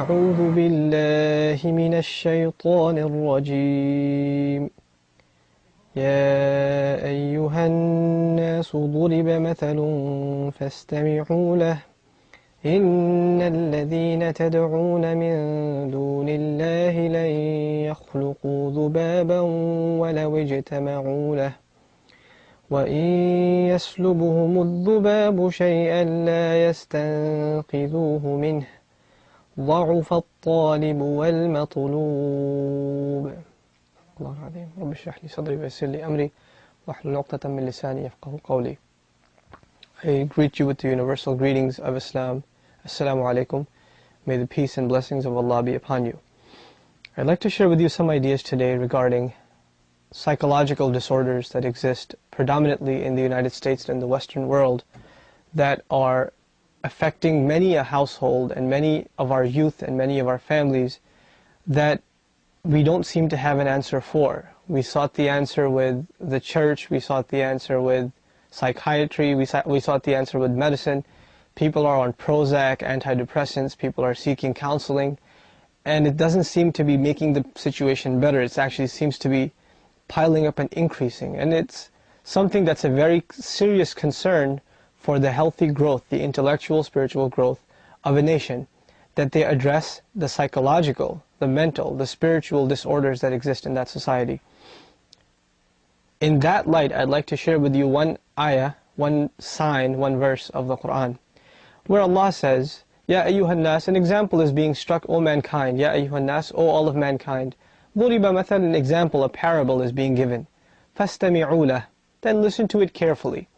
أعوذ بالله من الشيطان الرجيم يا أيها الناس ضرب مثل فاستمعوا له إن الذين تدعون من دون الله لن يخلقوا ذبابا ولو اجتمعوا له وإن يسلبهم الذباب شيئا لا يستنقذوه منه ضعف الطالب والمطلوب. الله العظيم. رب اشرح لي صدري ويسر لي أمري واحلل عقدة من لساني يفقهوا قولي. I greet you with the universal greetings of Islam. Assalamu alaikum. May the peace and blessings of Allah be upon you. I'd like to share with you some ideas today regarding psychological disorders that exist predominantly in the United States and the Western world that are affecting many a household and many of our youth and many of our families that we don't seem to have an answer for. We sought the answer with the church, we sought the answer with psychiatry, we sought the answer with medicine. People are on Prozac, antidepressants, people are seeking counseling, and it doesn't seem to be making the situation better. It actually seems to be piling up and increasing, and it's something that's a very serious concern for the healthy growth, the intellectual, spiritual growth of a nation, that they address the psychological, the mental, the spiritual disorders that exist in that society. In that light, I'd like to share with you one ayah, one sign, one verse of the Quran, where Allah says, Ya ayyuhan nas, an example is being struck, O mankind, Ya ayyuhan nas, O all of mankind. ضُرِبَ مثل, an example, a parable is being given. فَاسْتَمِعُوا لَهُ, then listen to it carefully.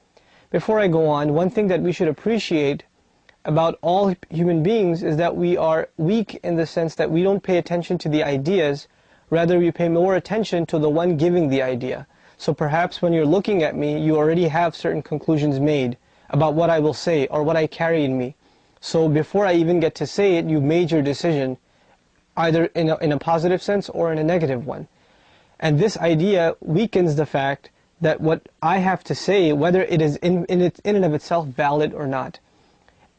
Before I go on, one thing that we should appreciate about all human beings is that we are weak in the sense that we don't pay attention to the ideas, rather we pay more attention to the one giving the idea. So perhaps when you're looking at me, you already have certain conclusions made about what I will say or what I carry in me. So before I even get to say it, you've made your decision, either in a positive sense or in a negative one. And this idea weakens the fact that what I have to say, whether it is in and of itself valid or not.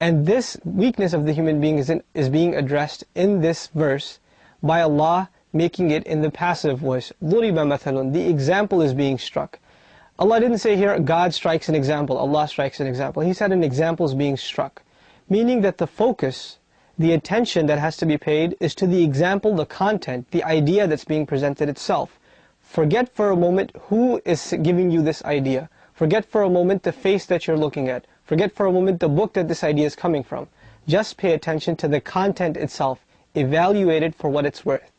And this weakness of the human being is being addressed in this verse by Allah, making it in the passive voice. ضُرِبَ مَثَلٌ, the example is being struck. Allah didn't say here, God strikes an example, Allah strikes an example. He said an example is being struck. Meaning that the focus, the attention that has to be paid is to the example, the content, the idea that's being presented itself. Forget for a moment who is giving you this idea. Forget for a moment the face that you're looking at. Forget for a moment the book that this idea is coming from. Just pay attention to the content itself. Evaluate it for what it's worth.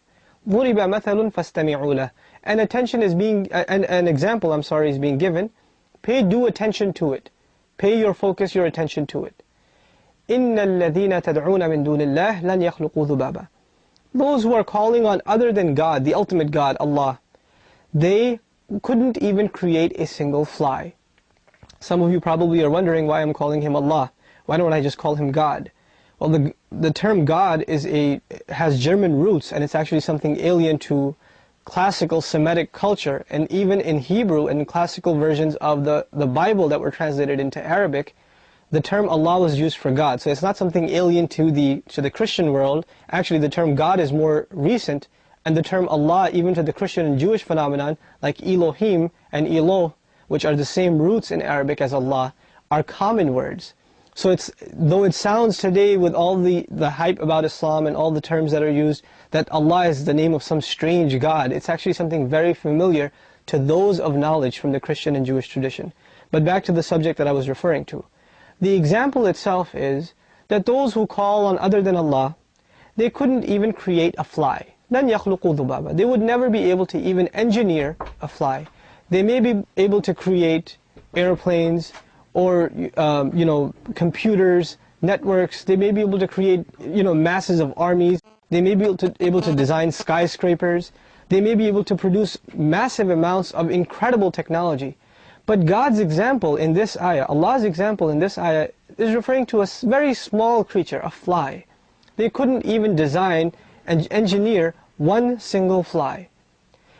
ضُرِبَ مَثَلٌ فَاسْتَمِعُوا لَهُ. An example is being given. Pay due attention to it. Pay your focus, your attention to it. إِنَّ الَّذِينَ تَدْعُونَ مِن دُونِ اللَّهِ لَنْ يَخْلُقُوا ذُبَابًا. Those who are calling on other than God, the ultimate God, Allah, they couldn't even create a single fly. Some of you probably are wondering why I'm calling him Allah. Why don't I just call him God? Well, the term God has German roots, and it's actually something alien to classical Semitic culture. And even in Hebrew and classical versions of the Bible that were translated into Arabic, the term Allah was used for God. So it's not something alien to the Christian world. Actually, the term God is more recent, and the term Allah, even to the Christian and Jewish phenomenon, like Elohim and Eloh, which are the same roots in Arabic as Allah, are common words. So though it sounds today with all the hype about Islam and all the terms that are used, that Allah is the name of some strange God, it's actually something very familiar to those of knowledge from the Christian and Jewish tradition. But back to the subject that I was referring to. The example itself is that those who call on other than Allah, they couldn't even create a fly. لَنْ يَخْلُقُوا ذُبَابًا. They would never be able to even engineer a fly. They may be able to create airplanes or computers, networks. They may be able to create masses of armies. They may be able to design skyscrapers. They may be able to produce massive amounts of incredible technology. But God's example in this ayah, Allah's example in this ayah, is referring to a very small creature, a fly. They couldn't even design and engineer one single fly.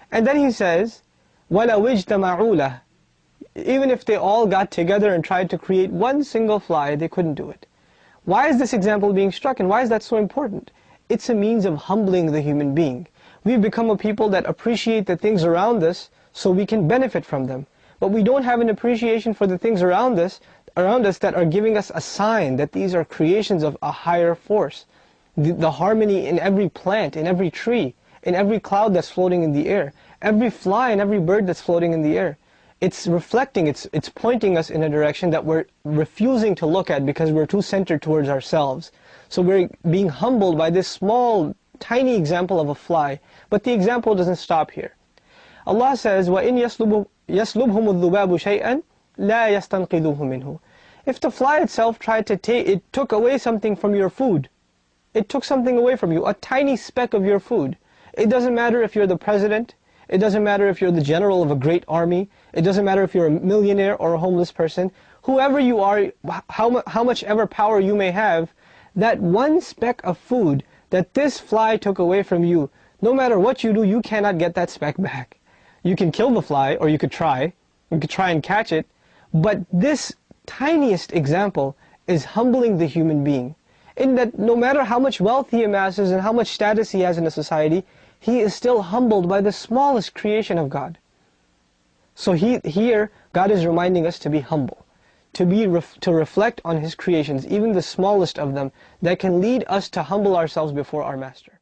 And then He says, وَلَوْ اجْتَمَعُوا لَهُ. Even if they all got together and tried to create one single fly, they couldn't do it. Why is this example being struck, and why is that so important? it's a means of humbling the human being. We've become a people that appreciate the things around us so we can benefit from them. But we don't have an appreciation for the things around us that are giving us a sign that these are creations of a higher force. The harmony in every plant, in every tree, in every cloud that's floating in the air, every fly and every bird that's floating in the air. It's reflecting, it's pointing us in a direction that we're refusing to look at because we're too centered towards ourselves. So we're being humbled by this small, tiny example of a fly. But the example doesn't stop here. Allah says, وَإِنْ يَسْلُبْهُمُ الذُّبَابُ شَيْئًا لَا يَسْتَنْقِذُوهُ مِنْهُ. If the fly itself tried to take, it took away something from your food. It took something away from you, a tiny speck of your food. It doesn't matter if you're the president. It doesn't matter if you're the general of a great army. It doesn't matter if you're a millionaire or a homeless person. Whoever you are, how much ever power you may have, that one speck of food that this fly took away from you, no matter what you do, you cannot get that speck back. You can kill the fly, or you could try. You could try and catch it. But this tiniest example is humbling the human being, in that no matter how much wealth he amasses and how much status he has in a society, he is still humbled by the smallest creation of God. So here, God is reminding us to be humble, to reflect on His creations, even the smallest of them, that can lead us to humble ourselves before our Master.